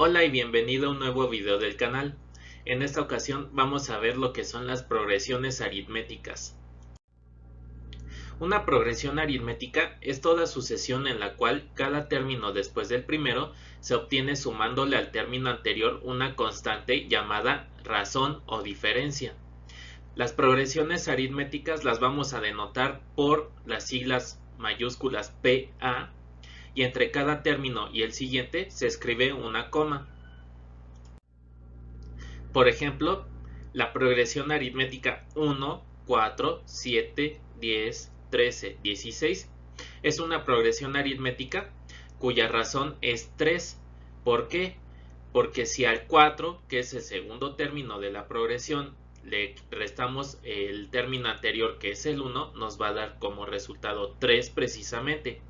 Hola y bienvenido a un nuevo video del canal. En esta ocasión vamos a ver lo que son las progresiones aritméticas. Una progresión aritmética es toda sucesión en la cual cada término después del primero se obtiene sumándole al término anterior una constante llamada razón o diferencia. Las progresiones aritméticas las vamos a denotar por las siglas mayúsculas PA y entre cada término y el siguiente se escribe una coma. Por ejemplo, la progresión aritmética 1, 4, 7, 10, 13, 16 es una progresión aritmética cuya razón es 3. ¿Por qué? Porque si al 4, que es el segundo término de la progresión, le restamos el término anterior, que es el 1, nos va a dar como resultado 3 precisamente.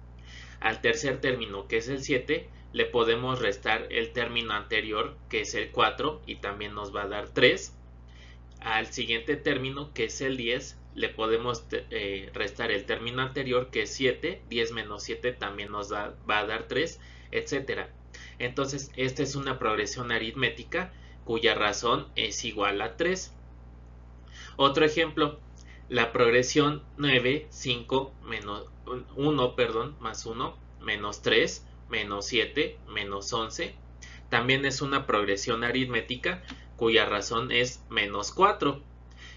Al tercer término, que es el 7, le podemos restar el término anterior, que es el 4, y también nos va a dar 3. Al siguiente término, que es el 10, le podemos restar el término anterior, que es 7. 10 menos 7 también nos va a dar 3, etc. Entonces, esta es una progresión aritmética cuya razón es igual a 3. Otro ejemplo, la progresión 9, 5, menos 1, más 1, menos 3, menos 7, menos 11. También es una progresión aritmética cuya razón es menos 4,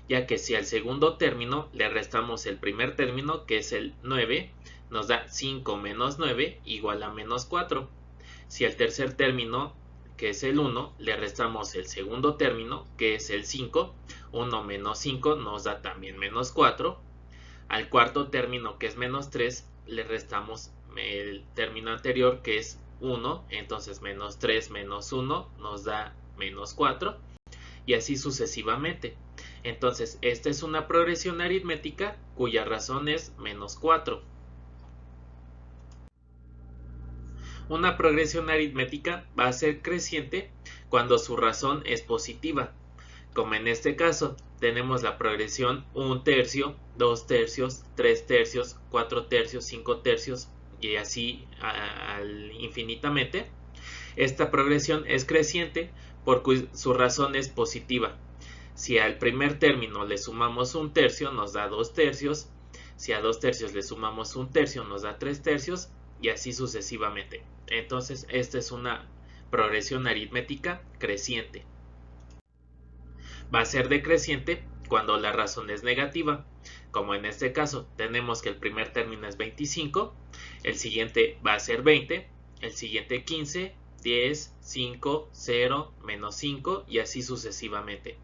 ya que si al segundo término le restamos el primer término, que es el 9, nos da 5 menos 9 igual a menos 4. Si al tercer término, que es el 1, le restamos el segundo término, que es el 5, 1 menos 5 nos da también menos 4. Al cuarto término, que es menos 3, le restamos el término anterior, que es 1, entonces menos 3 menos 1 nos da menos 4, y así sucesivamente. Entonces, esta es una progresión aritmética cuya razón es menos 4. Una progresión aritmética va a ser creciente cuando su razón es positiva, como en este caso tenemos la progresión 1 tercio, 2 tercios, 3 tercios, 4 tercios, 5 tercios y así infinitamente. Esta progresión es creciente porque su razón es positiva. Si al primer término le sumamos 1 tercio nos da 2 tercios, si a 2 tercios le sumamos 1 tercio nos da 3 tercios y así sucesivamente. Entonces esta es una progresión aritmética creciente. Va a ser decreciente cuando la razón es negativa, como en este caso tenemos que el primer término es 25, el siguiente va a ser 20, el siguiente 15, 10, 5, 0, menos 5 y así sucesivamente.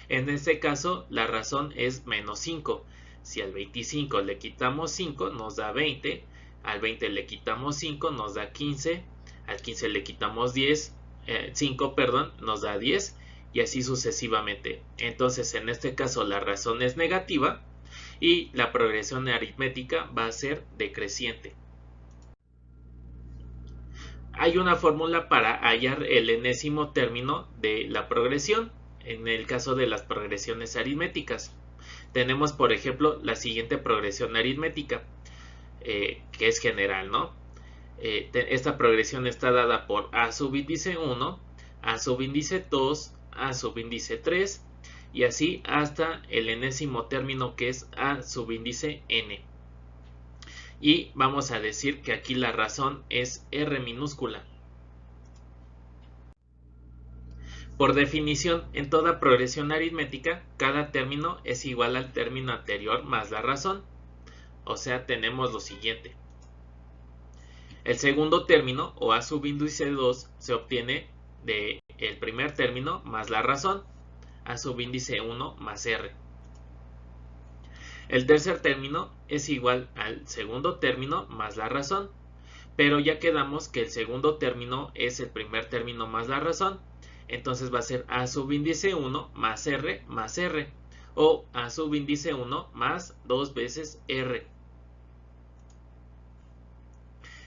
En este caso la razón es menos 5. Si al 25 le quitamos 5 nos da 20, al 20 le quitamos 5 nos da 15, al 15 le quitamos 5 nos da 10 y así sucesivamente. Entonces en este caso la razón es negativa y la progresión aritmética va a ser decreciente. Hay una fórmula para hallar el enésimo término de la progresión en el caso de las progresiones aritméticas. Tenemos por ejemplo la siguiente progresión aritmética que es general, ¿no? Esta progresión está dada por a subíndice 1, a subíndice 2, a subíndice 3 y así hasta el enésimo término que es a subíndice n. Y vamos a decir que aquí la razón es r minúscula. Por definición, en toda progresión aritmética, cada término es igual al término anterior más la razón. O sea, tenemos lo siguiente. El segundo término, o a subíndice 2, se obtiene del primer término más la razón, a subíndice 1 más r. El tercer término es igual al segundo término más la razón, pero ya quedamos que el segundo término es el primer término más la razón, entonces va a ser a subíndice 1 más r, o a subíndice 1 más 2 veces r.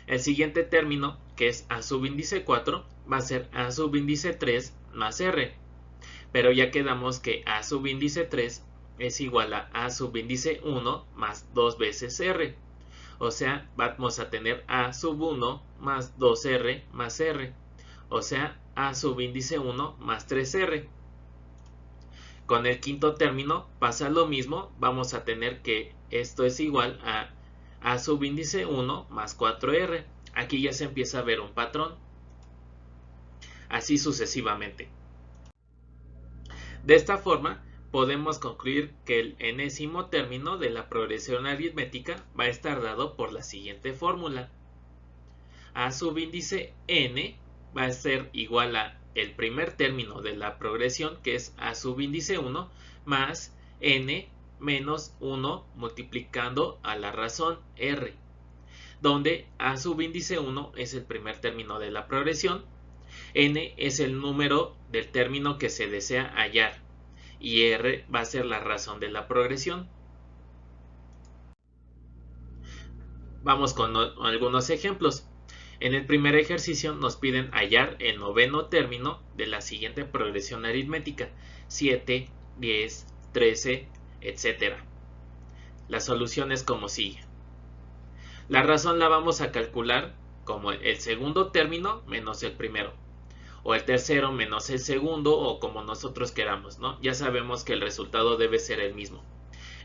El siguiente término, que es a subíndice 4, va a ser a subíndice 3 más r, pero ya quedamos que a subíndice 3 es igual a subíndice 1 más 2 veces r. O sea, vamos a tener a sub 1 más 2r más r. O sea, a subíndice 1 más 3r. Con el quinto término pasa lo mismo, vamos a tener que esto es igual a subíndice 1 más 4r. Aquí ya se empieza a ver un patrón. Así sucesivamente. De esta forma, podemos concluir que el enésimo término de la progresión aritmética va a estar dado por la siguiente fórmula. A subíndice n va a ser igual a el primer término de la progresión, que es a subíndice 1, más n menos 1 multiplicando a la razón r, donde a subíndice 1 es el primer término de la progresión, n es el número del término que se desea hallar y r va a ser la razón de la progresión. Vamos con algunos ejemplos. En el primer ejercicio nos piden hallar el noveno término de la siguiente progresión aritmética: 7, 10, 13, etc. La solución es como sigue. La razón la vamos a calcular como el segundo término menos el primero, o el tercero menos el segundo, o como nosotros queramos, ¿no? Ya sabemos que el resultado debe ser el mismo.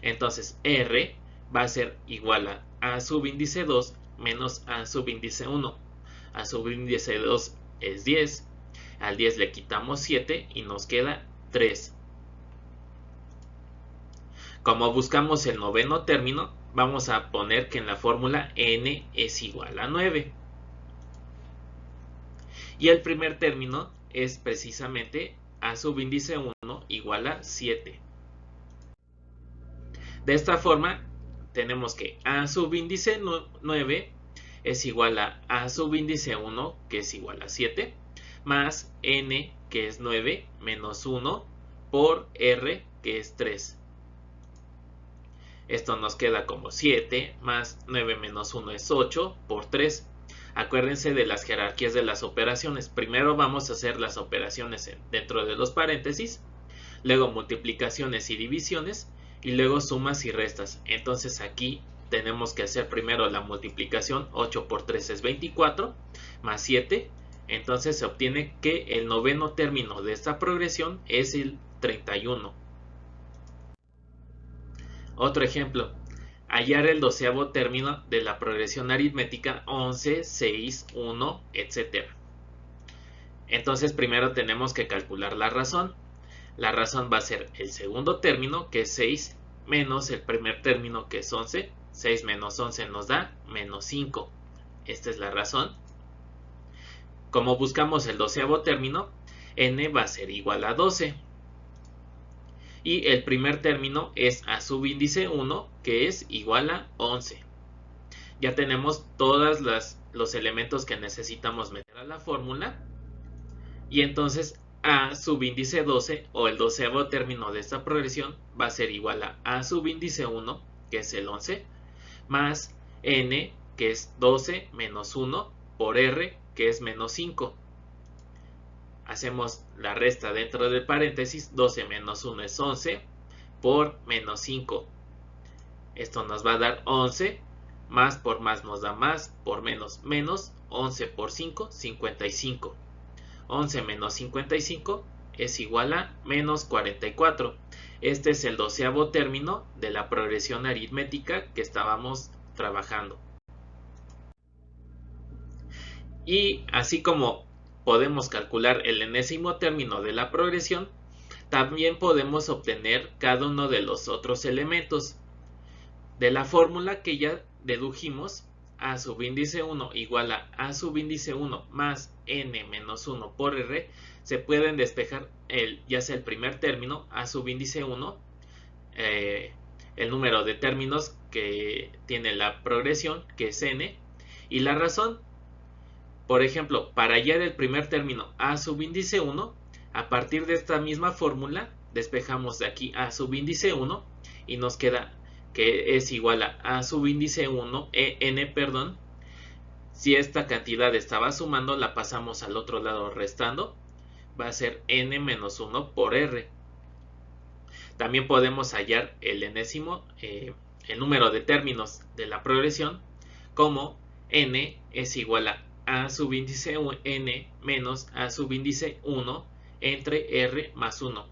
Entonces r va a ser igual a subíndice 2 menos a subíndice 1. A subíndice 2 es 10, al 10 le quitamos 7 y nos queda 3. Como buscamos el noveno término, vamos a poner que en la fórmula n es igual a 9. Y el primer término es precisamente a subíndice 1 igual a 7. De esta forma, tenemos que a subíndice 9 es igual a subíndice 1, que es igual a 7, más n, que es 9, menos 1, por r, que es 3. Esto nos queda como 7, más 9 menos 1 es 8, por 3. Acuérdense de las jerarquías de las operaciones. Primero vamos a hacer las operaciones dentro de los paréntesis, luego multiplicaciones y divisiones, y luego sumas y restas. Entonces aquí tenemos que hacer primero la multiplicación. 8 por 3 es 24, más 7. Entonces se obtiene que el noveno término de esta progresión es el 31. Otro ejemplo. Hallar el doceavo término de la progresión aritmética 11, 6, 1, etc. Entonces primero tenemos que calcular la razón. La razón va a ser el segundo término, que es 6, menos el primer término, que es 11. 6 menos 11 nos da menos 5. Esta es la razón. Como buscamos el doceavo término, n va a ser igual a 12. Y el primer término es a subíndice 1, que es igual a 11. Ya tenemos todos los elementos que necesitamos meter a la fórmula. Y entonces a subíndice 12, o el doceavo término de esta progresión, va a ser igual a subíndice 1, que es el 11, más n, que es 12 menos 1, por r, que es menos 5. Hacemos la resta dentro del paréntesis. 12 menos 1 es 11, por menos 5. Esto nos va a dar 11, más por más nos da más, por menos menos, 11 por 5, 55. 11 menos 55 es igual a menos 44. Este es el doceavo término de la progresión aritmética que estábamos trabajando. Y así como podemos calcular el enésimo término de la progresión, también podemos obtener cada uno de los otros elementos. De la fórmula que ya dedujimos, a subíndice 1 igual a subíndice 1 más n menos 1 por r, se pueden despejar ya sea el primer término, a subíndice 1, el número de términos que tiene la progresión, que es n, y la razón. Por ejemplo, para hallar el primer término a subíndice 1, a partir de esta misma fórmula, despejamos de aquí a subíndice 1 y nos queda que es igual a subíndice 1, n. Si esta cantidad estaba sumando, la pasamos al otro lado restando. Va a ser n menos 1 por r. También podemos hallar el enésimo, el número de términos de la progresión, como n es igual a subíndice n menos a subíndice 1 entre r más 1.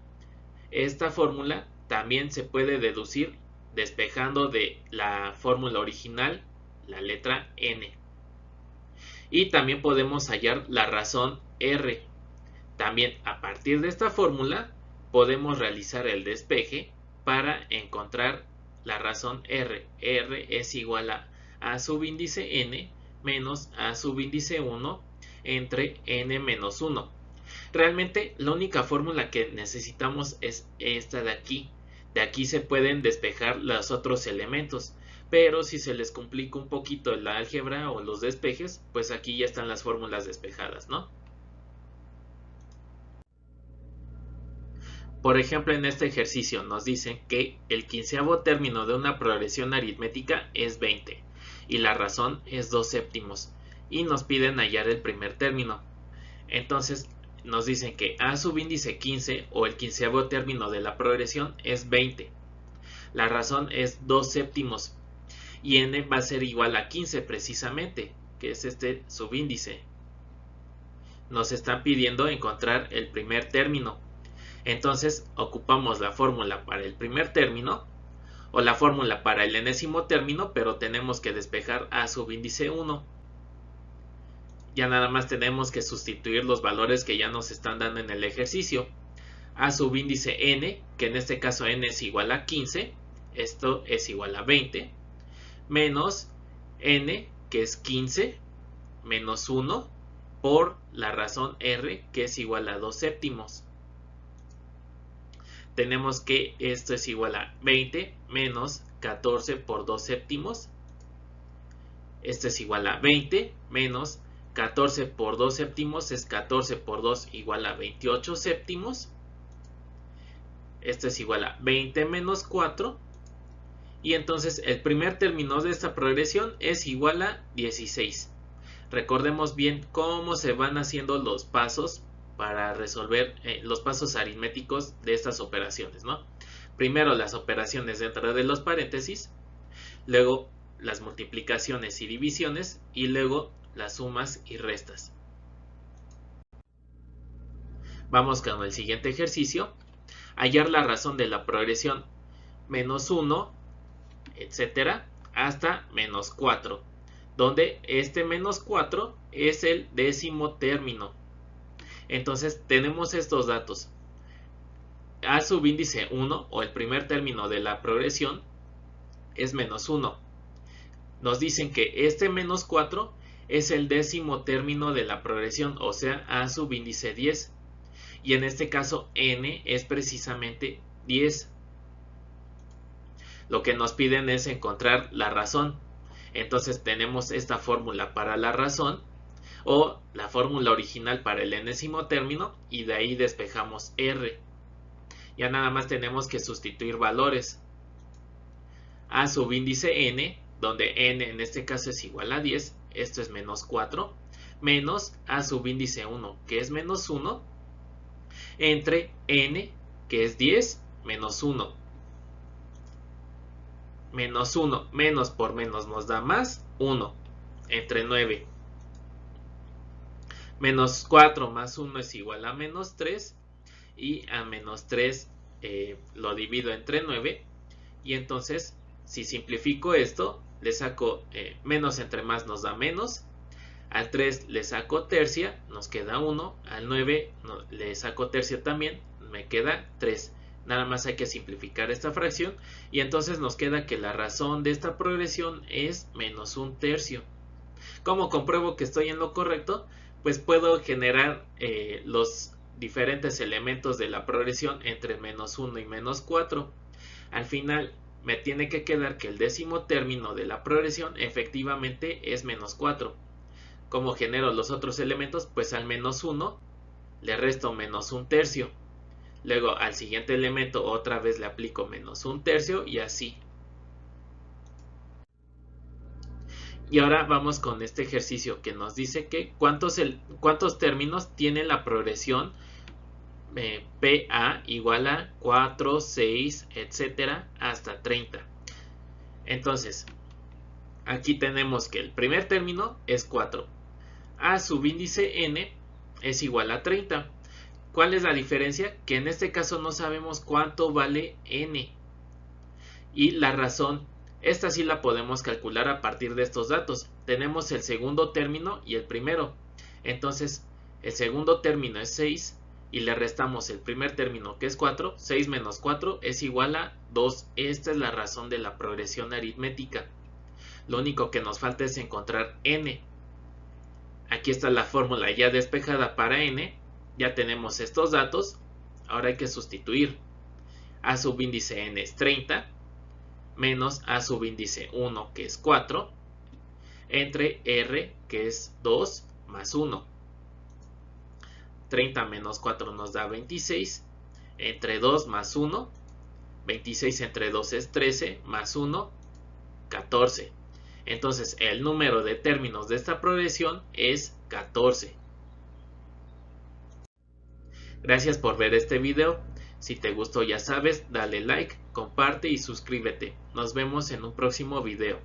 Esta fórmula también se puede deducir despejando de la fórmula original la letra n. Y también podemos hallar la razón r. También a partir de esta fórmula podemos realizar el despeje para encontrar la razón r. R es igual a subíndice n menos a subíndice 1 entre n menos 1. Realmente la única fórmula que necesitamos es esta de aquí. De aquí se pueden despejar los otros elementos. Pero si se les complica un poquito la álgebra o los despejes, pues aquí ya están las fórmulas despejadas, ¿no? Por ejemplo, en este ejercicio nos dicen que el quinceavo término de una progresión aritmética es 20 y la razón es 2 séptimos y nos piden hallar el primer término. Entonces nos dicen que a subíndice 15 o el quinceavo término de la progresión es 20. La razón es 2 séptimos y n va a ser igual a 15 precisamente, que es este subíndice. Nos están pidiendo encontrar el primer término. Entonces ocupamos la fórmula para el primer término o la fórmula para el enésimo término, pero tenemos que despejar a subíndice 1. Ya nada más tenemos que sustituir los valores que ya nos están dando en el ejercicio. A subíndice n, que en este caso n es igual a 15, esto es igual a 20, menos n, que es 15, menos 1, por la razón r, que es igual a 2 séptimos. Tenemos que esto es igual a 20 menos 14 por 2 séptimos. Esto es igual a 20 menos 14 por 2 séptimos es 14 por 2 igual a 28 séptimos. Esto es igual a 20 menos 4. Y entonces el primer término de esta progresión es igual a 16. Recordemos bien cómo se van haciendo los pasos para resolver los pasos aritméticos de estas operaciones, ¿no? Primero las operaciones dentro de los paréntesis, luego las multiplicaciones y divisiones y luego las sumas y restas. Vamos con el siguiente ejercicio. Hallar la razón de la progresión menos 1, etcétera, hasta menos 4, donde este menos 4 es el décimo término. Entonces tenemos estos datos. A subíndice 1 o el primer término de la progresión es menos 1. Nos dicen que este menos 4 es el décimo término de la progresión, o sea, a subíndice 10. Y en este caso n es precisamente 10. Lo que nos piden es encontrar la razón. Entonces tenemos esta fórmula para la razón o la fórmula original para el enésimo término y de ahí despejamos r. Ya nada más tenemos que sustituir valores. A subíndice n, donde n en este caso es igual a 10, esto es menos 4, menos a subíndice 1, que es menos 1, entre n, que es 10, menos 1. Menos 1, menos por menos nos da más 1, entre 9. Menos 4 más 1 es igual a menos 3 y a menos 3 lo divido entre 9 y entonces si simplifico esto le saco menos entre más nos da menos, al 3 le saco tercia, nos queda 1, al 9 le saco tercia también, me queda 3. Nada más hay que simplificar esta fracción y entonces nos queda que la razón de esta progresión es menos 1/3. ¿Cómo compruebo que estoy en lo correcto? Pues puedo generar los diferentes elementos de la progresión entre menos 1 y menos 4. Al final me tiene que quedar que el décimo término de la progresión efectivamente es menos 4. ¿Cómo genero los otros elementos? Pues al menos 1 le resto menos 1/3. Luego al siguiente elemento otra vez le aplico menos 1/3 y así. Y ahora vamos con este ejercicio que nos dice que cuántos términos tiene la progresión PA igual a 4, 6, etcétera, hasta 30. Entonces, aquí tenemos que el primer término es 4. a subíndice n es igual a 30. ¿Cuál es la diferencia? Que en este caso no sabemos cuánto vale n. Y la razón, esta sí la podemos calcular a partir de estos datos. Tenemos el segundo término y el primero. Entonces, el segundo término es 6 y le restamos el primer término que es 4. 6 menos 4 es igual a 2. Esta es la razón de la progresión aritmética. Lo único que nos falta es encontrar n. Aquí está la fórmula ya despejada para n. Ya tenemos estos datos. Ahora hay que sustituir. A subíndice n es 30 menos a subíndice 1 que es 4 entre r que es 2 más 1. 30 menos 4 nos da 26 entre 2 más 1. 26 entre 2 es 13 más 1, 14. Entonces el número de términos de esta progresión es 14. Gracias por ver este video. Si te gustó ya sabes, dale like, comparte y suscríbete. Nos vemos en un próximo video.